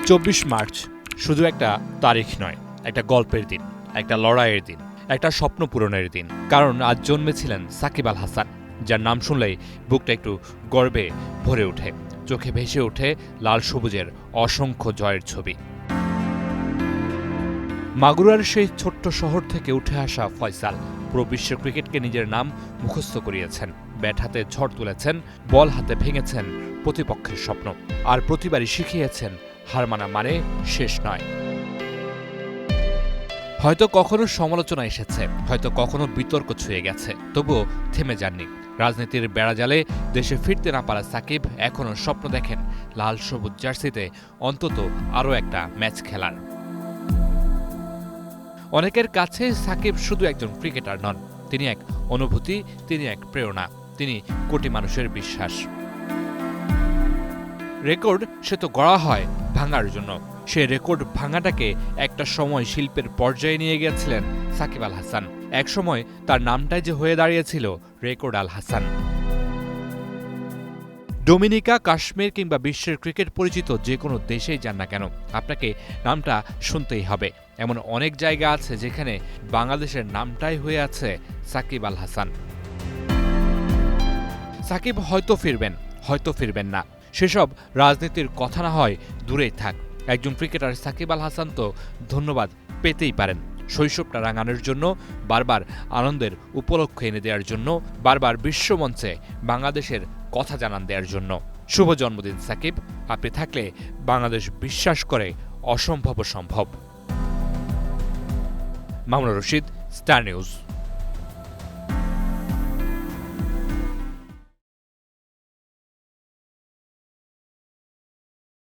২৪ March শুধু একটা তারিখ নয়, একটা গল্পের দিন, একটা লড়াইয়ের দিন, একটা স্বপ্ন পূরণের দিন। কারণ আজ জন্মেছিলেন সাকিব আল হাসান, যার নাম শুনলেই বুকটা একটু গর্বে ভরে ওঠে, চোখে ভেসে ওঠে লাল সবুজের অসংখ্য জয়ের ছবি। মাগুরার সেই ছোট্ট শহর থেকে উঠে আসা ফয়সাল পুরো বিশ্বের ক্রিকেটকে নিজের নাম মুখস্থ করিয়েছেন। ব্যাট হাতে ঝড় তুলেছেন, বল হাতে ভেঙেছেন প্রতিপক্ষের স্বপ্ন, আর প্রতিবারই শিখিয়েছেন হার মানা মানে শেষ নয়। হয়তো কখনো সমালোচনা এসেছে, হয়তো কখনো বিতর্ক ছুঁয়ে গেছে, তবুও থেমে যাননি। রাজনীতির বেড়াজালে দেশে ফিরতে না পারা সাকিব এখনও স্বপ্ন দেখেন লাল সবুজ জার্সিতে অন্তত আরও একটা ম্যাচ খেলার। অনেকের কাছে সাকিব শুধু একজন ক্রিকেটার নন, তিনি এক অনুভূতি, তিনি এক প্রেরণা, তিনি কোটি মানুষের বিশ্বাস। রেকর্ড সে তো গড়া হয় ভাঙার জন্য। সে রেকর্ড ভাঙাটাকে একটা সময় শিল্পের পর্যায়ে নিয়ে গিয়েছিলেন সাকিব আল হাসান। এক সময় তার নামটাই যে হয়ে দাঁড়িয়েছিল রেকর্ড আল হাসান। ডোমিনিকা, কাশ্মীর কিংবা বিশ্বের ক্রিকেট পরিচিত যে কোনো দেশেই যান না কেন, আপনাকে নামটা শুনতেই হবে। এমন অনেক জায়গা আছে যেখানে বাংলাদেশের নামটাই হয়ে আছে সাকিব আল হাসান। সাকিব হয়তো ফিরবেন, হয়তো ফিরবেন না, সেসব রাজনীতির কথা না হয় দূরেই থাক। একজন ক্রিকেটার সাকিব আল হাসান তো ধন্যবাদ পেতেই পারেন। শৈশবটা রাঙানোর জন্য, বারবার আনন্দের উপলক্ষ এনে দেওয়ার জন্য, বারবার বিশ্বমঞ্চে বাংলাদেশের কথা জানান দেওয়ার জন্য। শুভ জন্মদিন সাকিব, আপনি থাকলে বাংলাদেশ বিশ্বাস করে অসম্ভব সম্ভব। Mamunur Rashid, star news.